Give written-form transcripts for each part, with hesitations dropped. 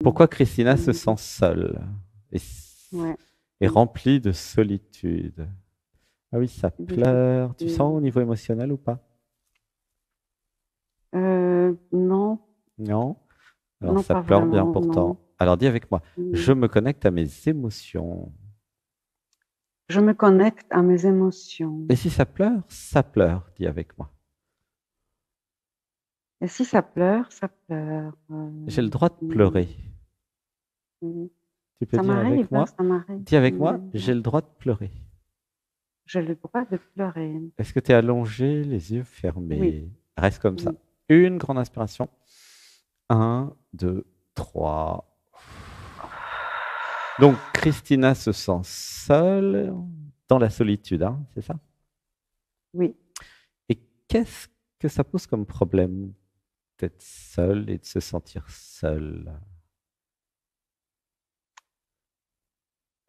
Pourquoi Christina se sent seule et, Ouais. et remplie de solitude? Ah oui, ça pleure. Tu sens au niveau émotionnel ou pas? Non, Non? Alors non, ça pas pleure bien vraiment, pourtant. non. Alors dis avec moi, je Mm. me connecte à mes émotions. Je me connecte à mes émotions. Et si ça pleure, dis avec moi. Et si ça pleure, ça pleure. J'ai le droit de Mm, pleurer. mm. Tu peux Ça dire m'arrive, avec hein, moi? ça m'arrive. Dis avec moi, Mm. j'ai le droit de pleurer. J'ai le droit de pleurer. Est-ce que tu es allongé, les yeux Oui, fermés? Reste comme ça. oui. Une grande inspiration. Un, deux, trois. Donc, Christina se sent seule dans la solitude, hein, c'est ça? Oui. Et qu'est-ce que ça pose comme problème d'être seule et de se sentir seule?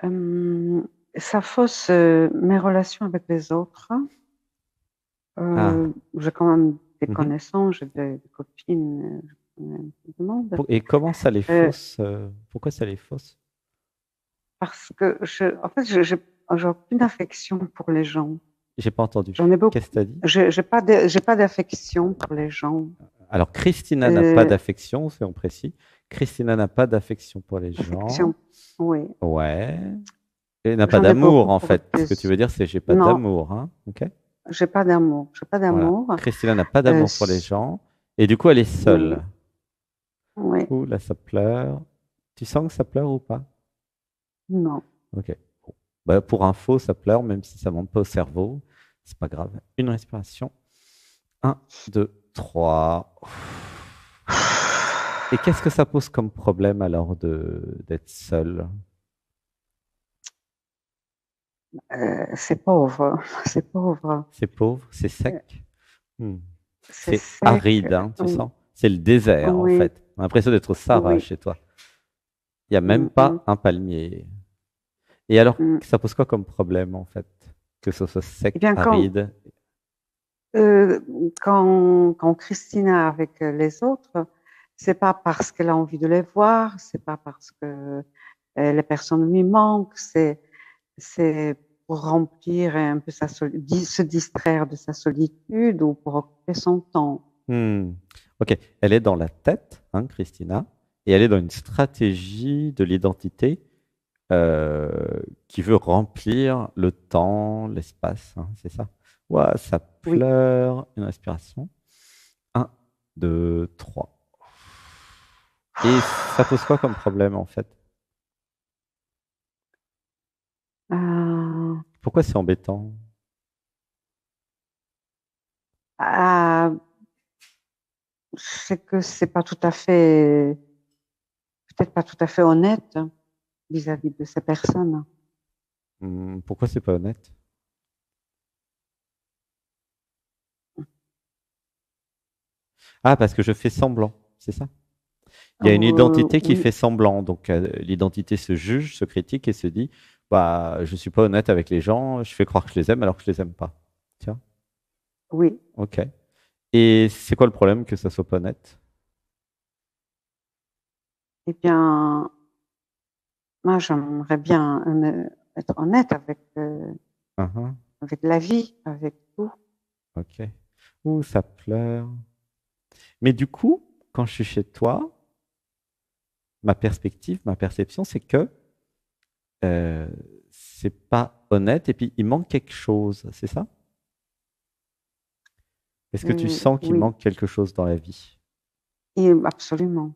Euh, Ça fausse mes relations avec les autres. Ah, J'ai quand même des mhm. connaissances, j'ai des copines, je connais un peu de monde. Et comment ça les Euh, fausse? Pourquoi ça les fausse? Parce que en fait, j'ai aucune affection pour les gens. J'ai pas entendu. J'en ai Qu'est-ce beaucoup. que tu as dit? J'ai pas d'affection pour les gens. Alors, Christina n'a pas Euh, d'affection, soyons précis. Christina n'a pas d'affection pour les gens. Affection, oui. Ouais. Et n'a pas J'en ai d'amour, beaucoup en pour fait. Ce que tu les. veux dire, c'est j'ai pas Non, d'amour, hein. OK? j'ai pas d'amour. J'ai pas Voilà. d'amour. Christina n'a pas Euh, d'amour pour les gens. Et du coup, elle est oui, seule. oui, Ouh, là, ça pleure. Tu sens que ça pleure ou pas? non. OK. Bon. Bah, pour info, ça pleure, même si ça monte pas au cerveau. C'est pas grave. Une respiration. Un, deux, trois. Et qu'est-ce que ça pose comme problème alors d'être seule? C'est pauvre. C'est pauvre. C'est pauvre, c'est Euh, sec. Hmm. C'est C'est sec. aride, hein, tu sens? C'est le désert, en Oui, fait. On a l'impression d'être au Sahara oui. chez toi. Il n'y a même Mhm, pas un palmier. Et alors, mm. ça pose quoi comme problème, en fait? Que ce soit Eh sec, bien, aride. euh, quand Christina est avec les autres, c'est pas parce qu'elle a envie de les voir, c'est pas parce que les personnes lui manquent, c'est pour remplir un peu se distraire de sa solitude ou pour occuper son temps. Hmm. Ok, elle est dans la tête, hein, Christina, et elle est dans une stratégie de l'identité qui veut remplir le temps, l'espace, hein, c'est ça? Ouah, ça Oui. pleure. Une respiration. Un, deux, trois. Et ça pose quoi comme problème en fait? Euh, Pourquoi c'est embêtant? euh, c'est que c'est pas tout à fait, peut-être pas tout à fait honnête, hein, vis-à-vis de ces personnes. Pourquoi c'est pas honnête? Ah, parce que je fais semblant, c'est ça? Il y a une identité qui Oui, fait semblant. Donc l'identité se juge, se critique et se dit, bah, je suis pas honnête avec les gens, je fais croire que je les aime alors que je les aime pas. Tiens, oui. ok. Et c'est quoi le problème que ça soit pas honnête? Eh bien, moi, j'aimerais bien être honnête Uhum, avec la vie, avec tout. ok. Ouh, ça pleure. Mais du coup, quand je suis chez toi, ma perspective, ma perception, c'est que euh, c'est pas honnête et puis il manque quelque chose, c'est ça? Est-ce que tu sens qu'il Oui, manque quelque chose dans la vie? et absolument,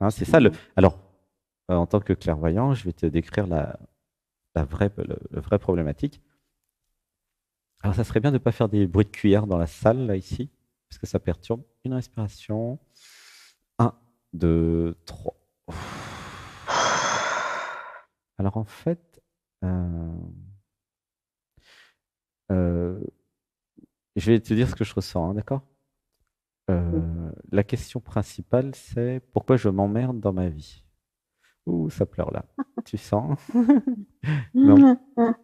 Hein, c'est ça le. absolument. Alors, en tant que clairvoyant, je vais te décrire le vrai problématique. Alors, ça serait bien de ne pas faire des bruits de cuillère dans la salle, là, ici, parce que ça perturbe. Une respiration. Un, deux, trois. Alors, en fait, euh, euh, je vais te dire ce que je ressens, hein, d'accord? La question principale, c'est pourquoi je m'emmerde dans ma vie? Ouh, ça pleure là. Tu sens? Non,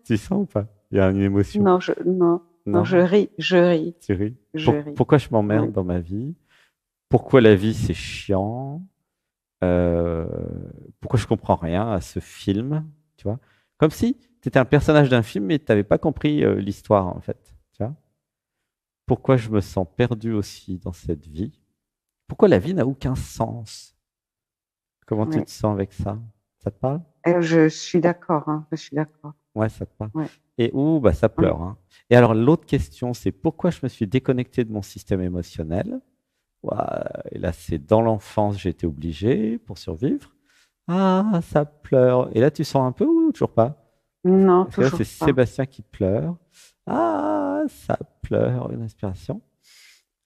tu sens ou pas? Il y a une émotion. Non, non, Non, je ris, tu ris. je ris. Pourquoi je m'emmerde Oui. dans ma vie? Pourquoi la vie c'est chiant? Euh, pourquoi je comprends rien à ce film, tu vois? Comme si tu étais un personnage d'un film mais tu n'avais pas compris l'histoire, en fait. Tu vois? Pourquoi je me sens perdu aussi dans cette vie? Pourquoi la vie n'a aucun sens? Comment tu Oui. te sens avec ça? Ça te parle? Je suis d'accord, hein, je suis d'accord. Ouais, ça te parle. Ouais. Et bah, ça Oui. pleure, hein. Et alors, l'autre question, c'est pourquoi je me suis déconnecté de mon système émotionnel? Ouah, et là, c'est dans l'enfance, j'ai été obligé pour survivre. Ah, ça pleure. Et là, tu sens un peu ou toujours pas? Non, Parce que là, c'est toujours pas. Sébastien qui pleure. Ah, ça pleure. Une inspiration.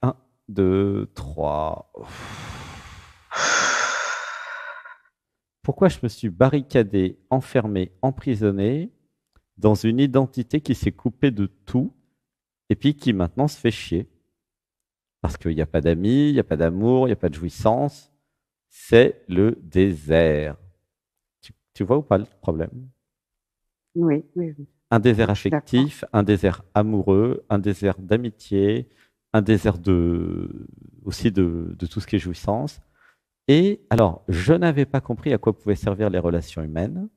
Un, deux, trois. Pourquoi je me suis barricadé, enfermé, emprisonné dans une identité qui s'est coupée de tout et puis qui maintenant se fait chier? Parce qu'il n'y a pas d'amis, il n'y a pas d'amour, il n'y a pas de jouissance. C'est le désert. Tu vois ou pas le problème? Oui, oui, oui. Un désert Je suis d'accord. affectif, un désert amoureux, un désert d'amitié, un désert aussi de tout ce qui est jouissance. Et alors, je n'avais pas compris à quoi pouvaient servir les relations humaines.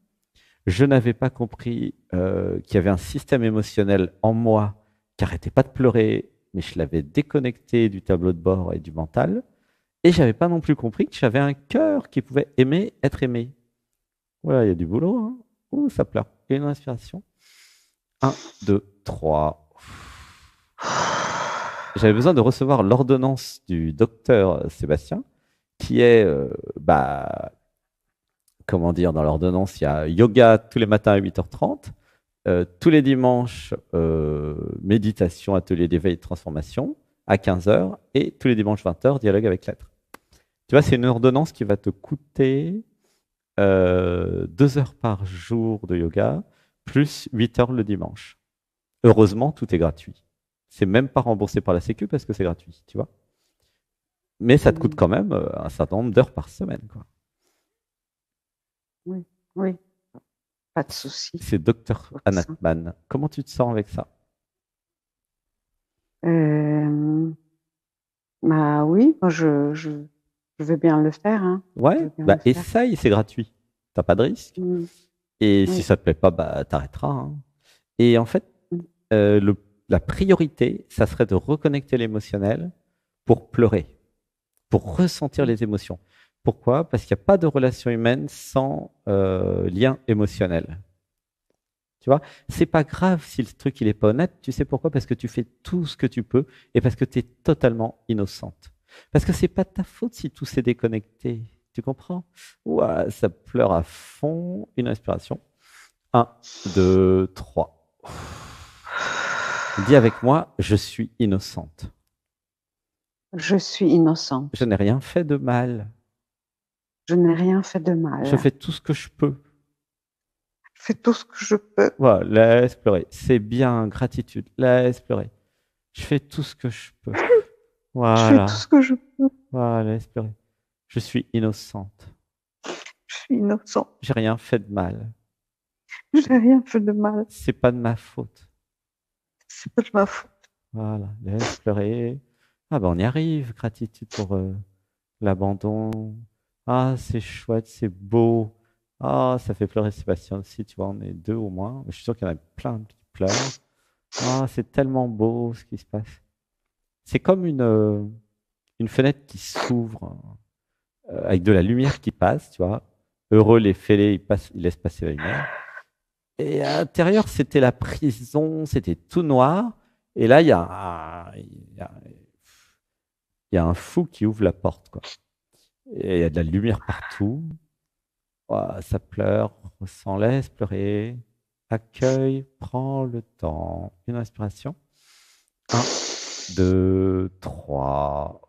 Je n'avais pas compris qu'il y avait un système émotionnel en moi qui n'arrêtait pas de pleurer, mais je l'avais déconnecté du tableau de bord et du mental. Et j'avais pas non plus compris que j'avais un cœur qui pouvait aimer être aimé. Voilà, il y a du boulot, hein. Ouh, ça pleure. Et une inspiration. Un, deux, trois. J'avais besoin de recevoir l'ordonnance du docteur Sébastien, qui est, bah, comment dire, dans l'ordonnance, il y a yoga tous les matins à 8h30, tous les dimanches, méditation, atelier d'éveil et de transformation à 15h, et tous les dimanches 20h, dialogue avec l'être. Tu vois, c'est une ordonnance qui va te coûter 2 heures par jour de yoga, plus 8 heures le dimanche. Heureusement, tout est gratuit. C'est même pas remboursé par la Sécu parce que c'est gratuit, tu vois. Mais ça te coûte quand même un certain nombre d'heures par semaine, quoi. Oui, oui, pas de souci C'est Dr pour ça. Anatman. Comment tu te sens avec ça? Bah oui, moi je veux bien le faire, hein. Je Ouais, veux bien bah le faire. essaye, c'est gratuit. T'as pas de risque. Mm, Et si oui. ça te plaît pas, bah t'arrêteras, hein. Et en fait, Mm, la priorité, ça serait de reconnecter l'émotionnel pour pleurer, pour ressentir mm. les émotions. Pourquoi? Parce qu'il n'y a pas de relation humaine sans lien émotionnel. Tu vois, c'est pas grave si le truc il est pas honnête. Tu sais pourquoi? Parce que tu fais tout ce que tu peux et parce que tu es totalement innocente. Parce que c'est pas de ta faute si tout s'est déconnecté. Tu comprends? Ouah, ça pleure à fond. Une inspiration. Un, deux, trois. Dis avec moi, je suis innocente. Je suis innocente. Je n'ai rien fait de mal. Je n'ai rien fait de Je mal. fais tout ce que je peux. Je fais tout ce que je peux. Voilà, laisse pleurer. C'est bien, gratitude. Laisse pleurer. Je fais tout ce que je peux. Je fais tout Voilà. ce que je peux. Voilà, laisse pleurer. Je suis innocente. Je suis innocente. J'ai rien fait de mal. Je n'ai rien fait de mal. C'est pas de ma faute. C'est pas de ma faute. Voilà, laisse pleurer. Ah ben on y arrive. Gratitude pour l'abandon. Ah, c'est chouette, c'est beau. Ah, ça fait pleurer Sébastien aussi, tu vois, on est deux au moins. Je suis sûr qu'il y en a plein qui pleurent. Ah, c'est tellement beau ce qui se passe. C'est comme une fenêtre qui s'ouvre avec de la lumière qui passe, tu vois. Heureux les fêlés, ils laissent passer la lumière. Et à l'intérieur, c'était la prison, c'était tout noir. Et là, il y a un fou qui ouvre la porte, quoi. Et il y a de la lumière partout. Ouah, ça pleure, ressent, laisse pleurer. Accueille, prends le temps. Une inspiration. Un, deux, trois.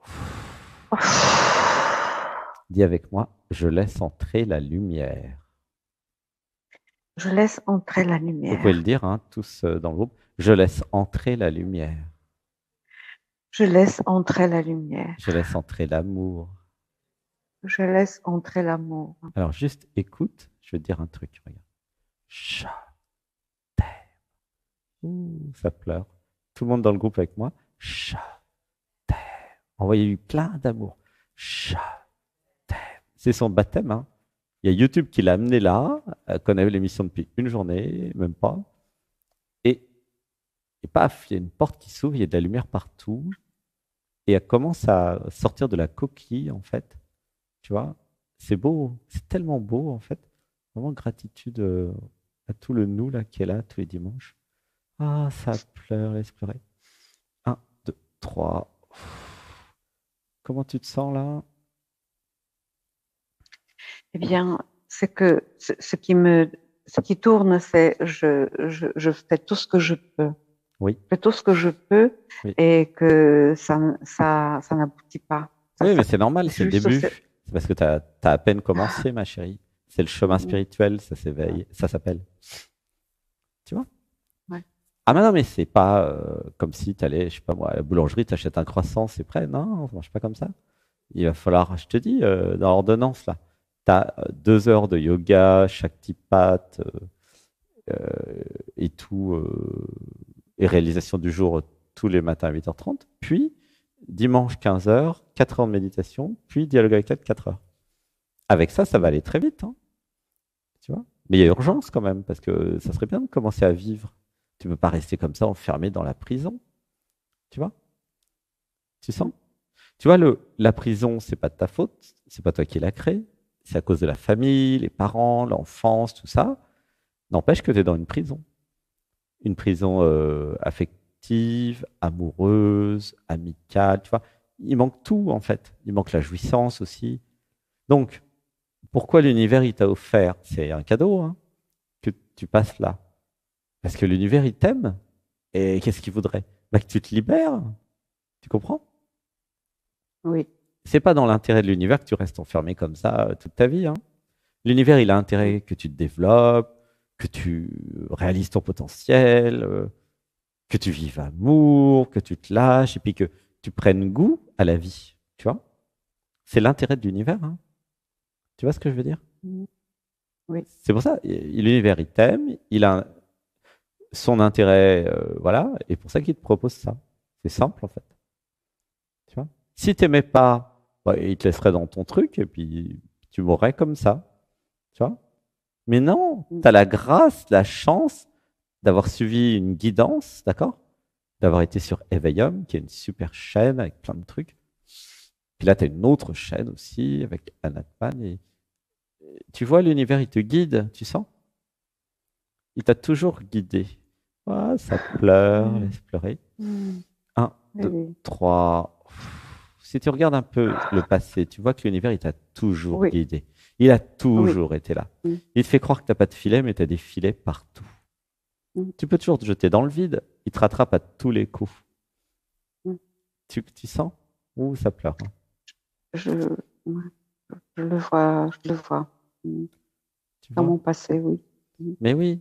Dis avec moi, je laisse entrer la lumière. Je laisse entrer la Vous pouvez le lumière. dire, hein, tous dans le groupe. Je laisse entrer la lumière. Je laisse entrer la lumière. Je laisse entrer l'amour. Je laisse entrer l'amour. Alors, juste écoute, je vais te dire un truc. Regarde. Je t'aime. Ouh, ça pleure. Tout le monde dans le groupe avec moi. Je t'aime. Envoyez-lui plein d'amour. Je t'aime. C'est son baptême, hein. Il y a YouTube qui l'a amené là, qu'on a eu l'émission depuis une journée, même pas. Et, et paf, il y a une porte qui s'ouvre, il y a de la lumière partout. Et elle commence à sortir de la coquille, en fait. Tu vois, c'est beau, c'est tellement beau, en fait. Vraiment gratitude à tout le nous là qui est là tous les dimanches. Ah, ça pleure, laisse pleurer. Un, deux, trois. Comment tu te sens là? Eh bien, c'est que ce qui tourne, c'est je fais tout ce que je peux. Oui, Je fais tout ce que je peux oui. et que ça n'aboutit pas. Oui, mais c'est normal, c'est le Juste, début. C'est parce que tu as à peine commencé, ma chérie. C'est le chemin spirituel, ça s'éveille, ça s'appelle. Tu vois? ouais. Ah, mais non, mais c'est pas comme si tu allais, je sais pas moi, à la boulangerie, tu achètes un croissant, c'est prêt. Non, ça marche pas comme ça. Il va falloir, je te dis, dans l'ordonnance, là, tu as 2 heures de yoga, Shaktipat et tout, et réalisation du jour tous les matins à 8h30. Puis, dimanche 15h, 4 heures de méditation, puis dialogue avec l'aide 4 heures. Avec ça, ça va aller très vite, hein, tu vois. Mais il y a urgence quand même, parce que ça serait bien de commencer à vivre. Tu ne peux pas rester comme ça enfermé dans la prison, tu vois. Tu sens? Tu vois, la prison, c'est pas de ta faute, c'est pas toi qui l'as créée, c'est à cause de la famille, les parents, l'enfance, tout ça. N'empêche que tu es dans une prison. Une prison affective, amoureuse, amicale, tu vois. Il manque tout, en fait. Il manque la jouissance aussi. Donc, pourquoi l'univers, il t'a offert? C'est un cadeau, hein, que tu passes là. Parce que l'univers, il t'aime. Et qu'est-ce qu'il voudrait? Bah, que tu te libères. Tu comprends? Oui. C'est pas dans l'intérêt de l'univers que tu restes enfermé comme ça toute ta vie, hein. L'univers, il a intérêt que tu te développes, que tu réalises ton potentiel, que tu vives amour, que tu te lâches, et puis que tu prennes goût à la vie. Tu vois? C'est l'intérêt de l'univers, hein. Tu vois ce que je veux dire? Oui. C'est pour ça, l'univers, il t'aime, il a son intérêt, voilà, et pour ça qu'il te propose ça. C'est simple, en fait. Tu vois? Si t'aimais pas, bah, il te laisserait dans ton truc, et puis tu mourrais comme ça. Tu vois? Mais non, tu as la grâce, la chance d'avoir suivi une guidance, d'accord? D'avoir été sur Eveium, qui est une super chaîne avec plein de trucs. Puis là, tu as une autre chaîne aussi avec Anatman. Et tu vois, l'univers, il te guide, tu sens? Il t'a toujours guidé. Ah, ça pleure, laisse pleurer. Un, deux, Oui. trois. Si tu regardes un peu le passé, tu vois que l'univers, il t'a toujours Oui. guidé. Il a Oui. toujours été là. Il te fait croire que tu n'as pas de filet, mais tu as des filets partout. Tu peux toujours te jeter dans le vide. Il te rattrape à tous les coups. Tu sens? Ouh, ça pleure, hein. Je, je le vois, je le vois. Tu Dans vois? mon passé, oui. Mais oui.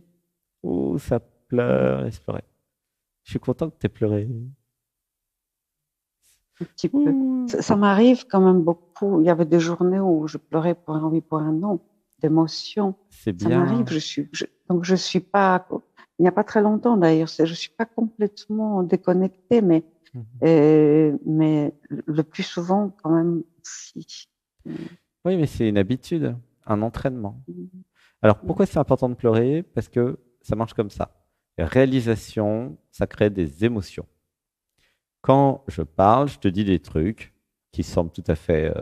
Ouh, ça pleure, laisse pleurer. Je suis content que tu aies pleuré. Un petit peu. Ouh, Ça m'arrive quand même beaucoup. Il y avait des journées où je pleurais pour un oui, pour un non, d'émotion. c'est Ça m'arrive. bien. Donc je suis pas. Il n'y a pas très longtemps d'ailleurs. Je suis pas complètement déconnectée, mais le plus souvent quand même si. Oui, mais c'est une habitude, un entraînement. Alors, pourquoi c'est important de pleurer? Parce que ça marche comme ça. Réalisation, ça crée des émotions. Quand je parle, je te dis des trucs qui semblent tout à fait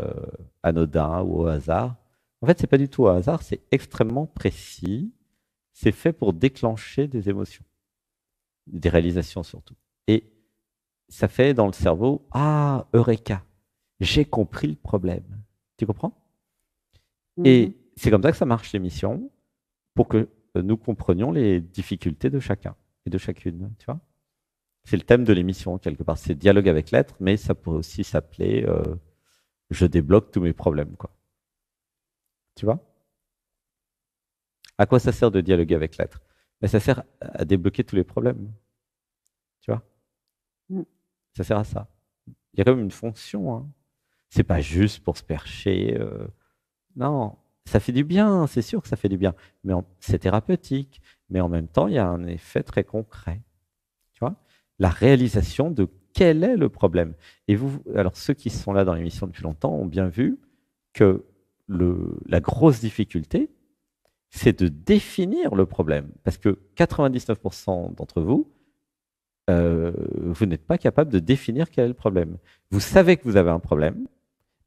anodins ou au hasard. En fait, c'est pas du tout au hasard, c'est extrêmement précis. C'est fait pour déclencher des émotions, des réalisations surtout. Et ça fait dans le cerveau, ah, Eureka, j'ai compris le problème. Tu comprends? Et c'est comme ça que ça marche l'émission, pour que nous comprenions les difficultés de chacun et de chacune. Tu vois? C'est le thème de l'émission, quelque part. C'est dialogue avec l'être, mais ça pourrait aussi s'appeler je débloque tous mes problèmes, quoi. Tu vois? À quoi ça sert de dialoguer avec l'être? Ben, ça sert à débloquer tous les problèmes. Tu vois? Ça sert à ça. Il y a quand même une fonction, hein. C'est pas juste pour se percher. Non, ça fait du bien, c'est sûr que ça fait du bien. Mais c'est thérapeutique. Mais en même temps, il y a un effet très concret. Tu vois? La réalisation de quel est le problème. Et vous, alors ceux qui sont là dans l'émission depuis longtemps ont bien vu que la grosse difficulté, c'est de définir le problème. Parce que 99% d'entre vous, vous n'êtes pas capable de définir quel est le problème. Vous savez que vous avez un problème,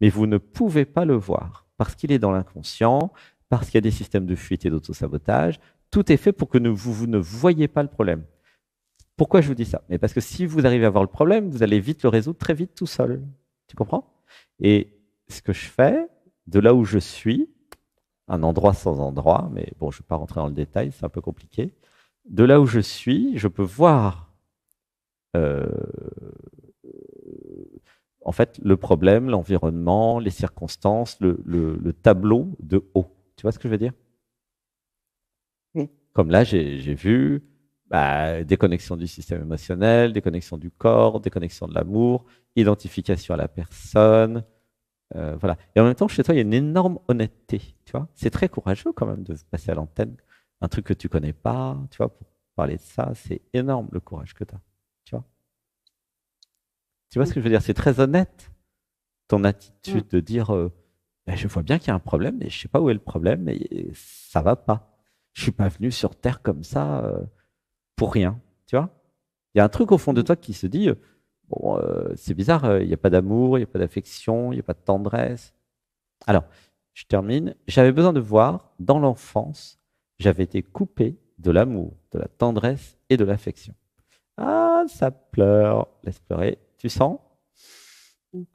mais vous ne pouvez pas le voir parce qu'il est dans l'inconscient, parce qu'il y a des systèmes de fuite et d'autosabotage. Tout est fait pour que vous ne voyez pas le problème. Pourquoi je vous dis ça? Mais parce que si vous arrivez à voir le problème, vous allez vite le résoudre très vite tout seul. Tu comprends? Et ce que je fais, de là où je suis, un endroit sans endroit, mais bon, je ne vais pas rentrer dans le détail, c'est un peu compliqué. De là où je suis, je peux voir en fait le problème, l'environnement, les circonstances, le tableau de haut. Tu vois ce que je veux dire? Oui. Comme là, j'ai vu déconnexion du système émotionnel, déconnexion du corps, déconnexion de l'amour, identification à la personne. Voilà. Et en même temps, chez toi, il y a une énorme honnêteté. Tu vois, c'est très courageux quand même de passer à l'antenne. Un truc que tu connais pas, tu vois, pour parler de ça, c'est énorme le courage que tu as. Tu vois ce que je veux dire? C'est très honnête, ton attitude de dire je vois bien qu'il y a un problème, mais je ne sais pas où est le problème, et ça va pas. Je ne suis pas venu sur Terre comme ça pour rien. Tu vois? Il y a un truc au fond de toi qui se dit bon, c'est bizarre, il n'y a pas d'amour, il n'y a pas d'affection, il n'y a pas de tendresse. Alors, je termine. J'avais besoin de voir, dans l'enfance, j'avais été coupé de l'amour, de la tendresse et de l'affection. Ah, ça pleure. Laisse pleurer. Tu sens?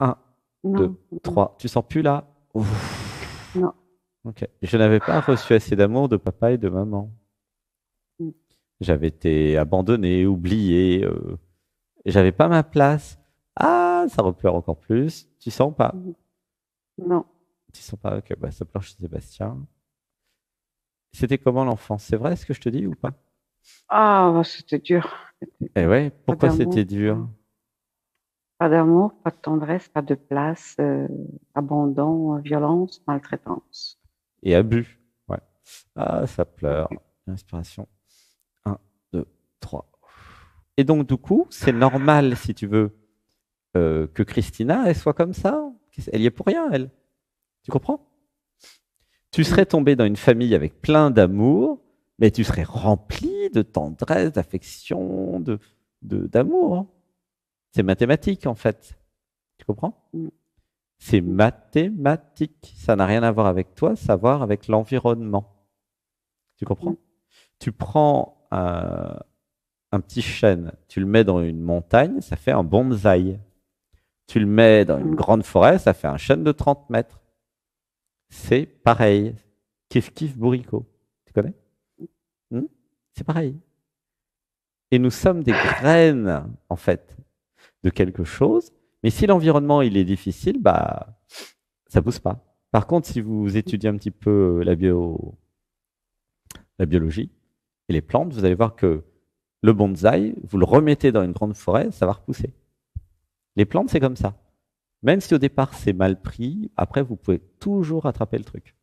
1, 2, 3. Tu sens plus là? Ouf. Non. Ok. Je n'avais pas reçu assez d'amour de papa et de maman. J'avais été abandonné, oublié. J'avais pas ma place. Ah, ça repleure encore plus. Tu sens pas? Non. Tu sens pas? Ok, bah, ça pleure chez Sébastien. C'était comment l'enfance? C'est vrai ce que je te dis ou pas? Ah, c'était dur. Eh ouais, pourquoi c'était dur? Pas d'amour, pas de tendresse, pas de place, abandon, violence, maltraitance. Et abus. Ouais. Ah, ça pleure. Inspiration. 1, 2, 3. Et donc, du coup, c'est normal, si tu veux, que Christina, elle soit comme ça. Elle y est pour rien, elle. Tu comprends? Tu serais tombé dans une famille avec plein d'amour, mais tu serais rempli de tendresse, d'affection, d'amour. Hein. C'est mathématique, en fait. Tu comprends? C'est mathématique. Ça n'a rien à voir avec toi, ça a à voir avec l'environnement. Tu comprends? Tu prends un petit chêne, tu le mets dans une montagne, ça fait un bonsaï. Tu le mets dans une grande forêt, ça fait un chêne de 30 mètres. C'est pareil. Kiff kiff bourricot. Tu connais? C'est pareil. Et nous sommes des graines, en fait, de quelque chose. Mais si l'environnement il est difficile, bah ça pousse pas. Par contre, si vous étudiez un petit peu la biologie et les plantes, vous allez voir que le bonsaï, vous le remettez dans une grande forêt, ça va repousser. Les plantes, c'est comme ça. Même si au départ c'est mal pris, après vous pouvez toujours rattraper le truc.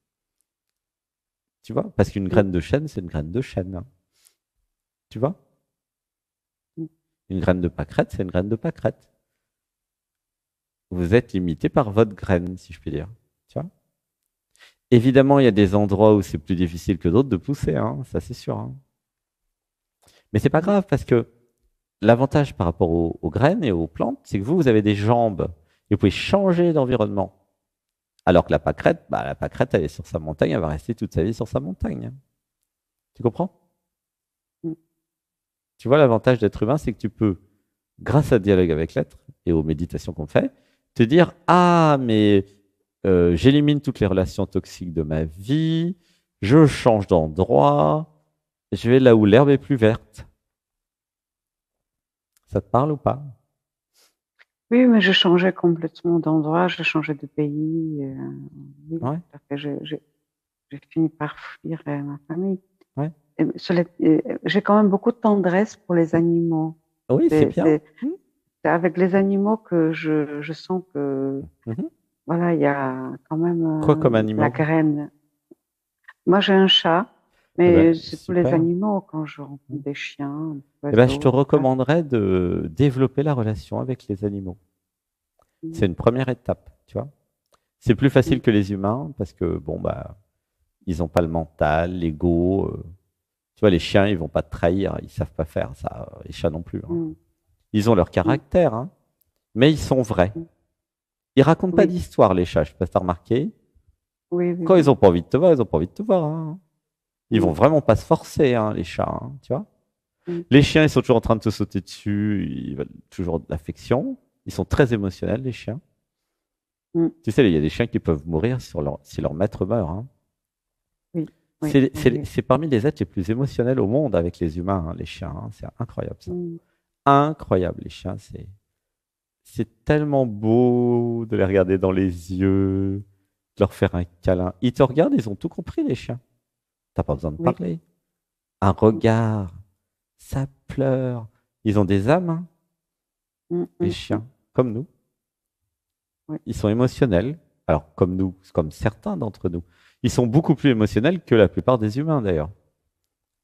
Tu vois? Parce qu'une graine de chêne, c'est une graine de chêne. Hein. Tu vois? Une graine de pâquerette, c'est une graine de pâquerette. Vous êtes limité par votre graine, si je puis dire. Tu vois? Évidemment, il y a des endroits où c'est plus difficile que d'autres de pousser, hein, ça c'est sûr. Hein. Mais c'est pas grave parce que l'avantage par rapport aux graines et aux plantes, c'est que vous avez des jambes et vous pouvez changer d'environnement. Alors que la pâquerette, elle est sur sa montagne, elle va rester toute sa vie sur sa montagne. Tu comprends? Tu vois, l'avantage d'être humain, c'est que tu peux, grâce à dialogue avec l'être et aux méditations qu'on fait, te dire ah, mais j'élimine toutes les relations toxiques de ma vie, je change d'endroit, je vais là où l'herbe est plus verte. Ça te parle ou pas? Oui, mais je changeais complètement d'endroit, je changeais de pays. Oui, Ouais. J'ai fini par fuir ma famille. Ouais. J'ai quand même beaucoup de tendresse pour les animaux. Oui, c'est bien. C'est avec les animaux que je sens que voilà, il y a quand même Quoi comme animaux? la graine. Moi, j'ai un chat, mais c'est tous les animaux quand je rencontre des chiens. Je te recommanderais de développer la relation avec les animaux. C'est une première étape, tu vois. C'est plus mm, facile que les humains parce que, bon, bah, ils n'ont pas le mental, l'ego. Tu vois, les chiens, ils vont pas te trahir, ils savent pas faire ça. Les chats non plus, hein. mm, Ils ont leur mm, caractère, hein, mais ils sont vrais. mm. Ils racontent pas Oui, d'histoire, les chats. Je sais pas si t'as remarqué. oui, oui, Quand ils oui. ont pas envie de te voir, ils ont pas envie de te voir, hein. Ils vont Mm, vraiment pas se forcer, hein, les chats, hein, tu vois. mm, Les chiens, ils sont toujours en train de te sauter dessus. Ils veulent toujours de l'affection. Ils sont très émotionnels, les chiens. mm. Tu sais, il y a des chiens qui peuvent mourir si leur maître meurt, hein. Oui, oui, oui, oui. C'est parmi les êtres les plus émotionnels au monde avec les humains, hein, les chiens, hein. C'est incroyable ça. Mm, Incroyable, les chiens. C'est tellement beau de les regarder dans les yeux, de leur faire un câlin. Ils te regardent, ils ont tout compris, les chiens. T'as pas besoin de oui. parler. Un regard, ça pleure. Ils ont des âmes, hein, Mm, les mm, mm. chiens, comme nous. Oui, Ils sont émotionnels. Alors, comme nous, comme certains d'entre nous. Ils sont beaucoup plus émotionnels que la plupart des humains, d'ailleurs.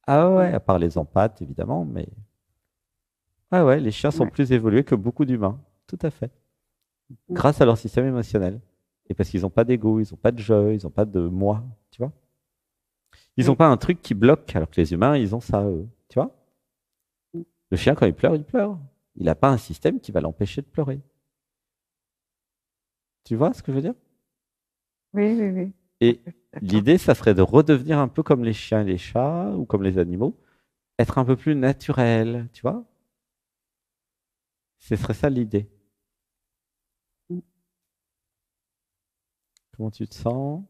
Ah mm, ouais, à part les empathes, évidemment, mais ah ouais, les chiens sont ouais, plus évolués que beaucoup d'humains. Tout à fait. mm, Grâce à leur système émotionnel. Et parce qu'ils n'ont pas d'ego, ils n'ont pas de je, ils n'ont pas de moi, tu vois. Ils n'ont oui. pas un truc qui bloque, alors que les humains, ils ont ça, eux, tu vois. Mm. Le chien, quand il pleure, il pleure. Il n'a pas un système qui va l'empêcher de pleurer. Tu vois ce que je veux dire? Oui, oui, oui. Et D'accord. l'idée, ça serait de redevenir un peu comme les chiens et les chats, ou comme les animaux, être un peu plus naturel, tu vois? Ce serait ça l'idée. Mm. Comment tu te sens?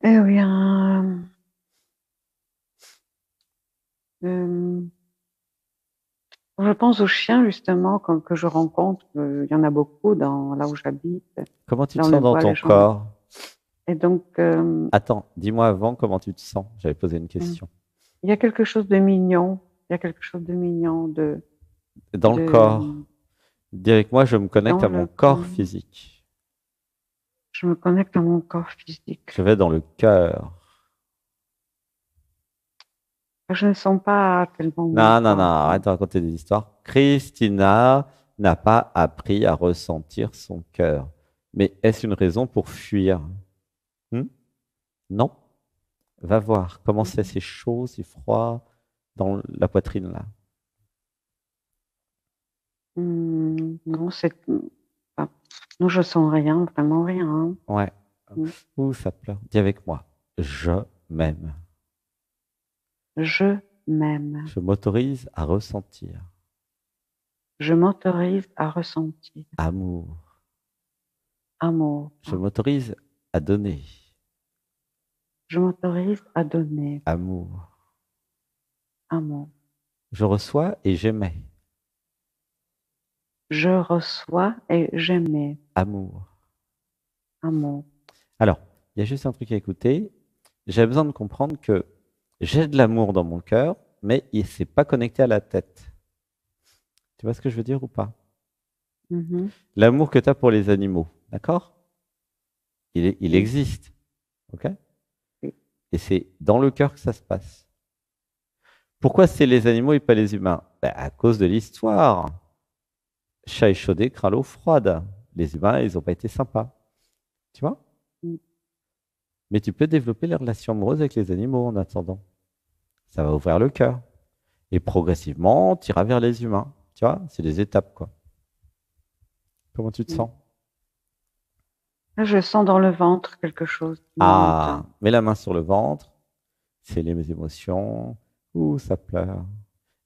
Eh bien, euh, je pense aux chiens, justement, que je rencontre. Il y en a beaucoup là où j'habite, Comment tu te dans sens le dans bois, ton les gens. corps? Et donc, Attends, dis-moi avant comment tu te sens. J'avais posé une mm, question. il y a quelque chose de mignon. Il y a quelque chose de mignon Dans le de, corps, dis avec moi, je me connecte dans à mon le corps corps. physique. Je me connecte à mon corps physique. Je vais dans le cœur. Je ne sens pas tellement mon Non, non, non, corps. arrête de raconter des histoires. Christina n'a pas appris à ressentir son cœur. Mais est-ce une raison pour fuir? Hmm. Non. Va voir comment c'est chaud, c'est froid dans la poitrine là. Non, ah, non, je sens rien, vraiment rien, hein. Ouais. Mm. Ouh, ça pleure. Dis avec moi. Je m'aime. Je m'aime. Je m'autorise à ressentir. Je m'autorise à ressentir Amour. amour. Je m'autorise à donner. Je m'autorise à donner Amour. amour. Je reçois et j'émets. Je reçois et j'aimais Amour. amour. Alors, il y a juste un truc à écouter. J'ai besoin de comprendre que j'ai de l'amour dans mon cœur, mais il s'est pas connecté à la tête. Tu vois ce que je veux dire ou pas? Mhm. L'amour que tu as pour les animaux, d'accord? Il Oui, existe, ok? oui. Et c'est dans le cœur que ça se passe. Pourquoi c'est les animaux et pas les humains? Ben, à cause de l'histoire. Chat échaudé, craint l'eau froide. Les humains, ils n'ont pas été sympas. Tu vois? Mm. Mais tu peux développer les relations amoureuses avec les animaux en attendant. Ça va ouvrir le cœur. Et progressivement, tu iras vers les humains. Tu vois? C'est des étapes, quoi. Comment tu te Mm. sens? Là, je sens dans le ventre quelque chose qui monte. Ah, mets la main sur le ventre. C'est les émotions. Ouh, ça pleure.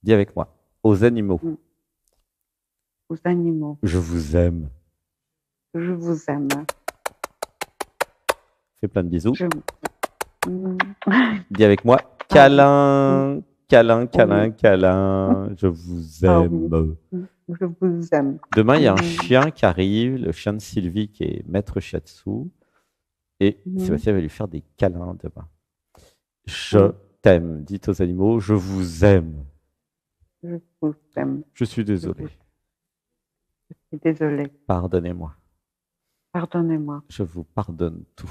Dis avec moi. Aux animaux, Mm. Aux animaux. je vous aime. Je vous aime. Fais plein de bisous. Je... Mm. Dis avec moi. Ah oui. Mm. Câlin, câlin, câlin, Oui. câlin. Je vous Ah oui. aime. Mm. Je vous aime. Demain, il y a un Mm. chien qui arrive, le chien de Sylvie qui est maître shiatsu. Et Mm. Sébastien va lui faire des câlins demain. Je Oui. t'aime. Dites aux animaux, je vous aime. Je vous aime. Je suis Je désolé. vous suis désolée. Pardonnez-moi. Pardonnez-moi. Je vous pardonne tout.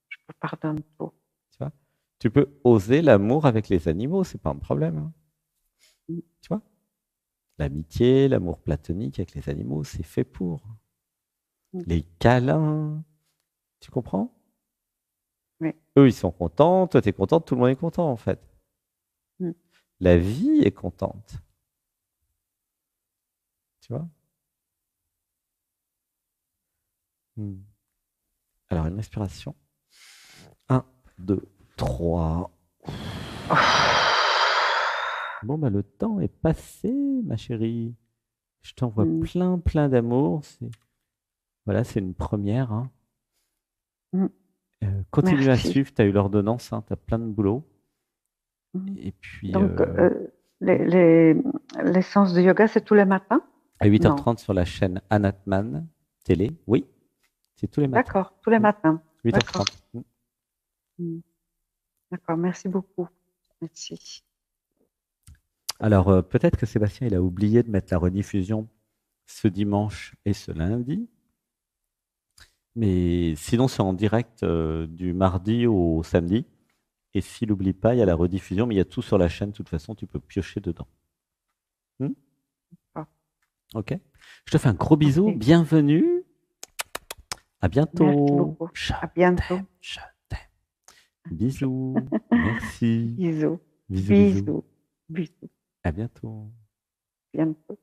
Je vous pardonne tout. Tu vois? Tu peux oser l'amour avec les animaux, c'est pas un problème, hein. Mm. Tu vois? L'amitié, l'amour platonique avec les animaux, c'est fait pour. les câlins. Tu comprends? Oui. Eux, ils sont contents, toi, tu es contente, tout le monde est content, en fait. La vie est contente. Tu vois? Alors, une respiration. 1, 2, 3. Bon, bah, le temps est passé, ma chérie. Je t'envoie plein, plein d'amour. Voilà, c'est une première. Hein. Continue à suivre, tu as eu l'ordonnance, hein, tu as plein de boulot. Et puis. Donc, les séances de yoga, c'est tous les matins? À 8h30 sur la chaîne Anatman Télé. Oui, c'est tous les matins. D'accord, tous les matins. 8h30. D'accord, merci beaucoup. Merci. Alors, peut-être que Sébastien, il a oublié de mettre la rediffusion ce dimanche et ce lundi. Mais sinon, c'est en direct du mardi au samedi. Et s'il n'oublie pas, il y a la rediffusion, mais il y a tout sur la chaîne. De toute façon, tu peux piocher dedans. Ok. Je te fais un gros bisou. Okay. Bienvenue. À bientôt. Merci beaucoup. À bientôt. Je t'aime. Bisous. Merci. Bisous. Bisous. Bisous. À bientôt. Bientôt.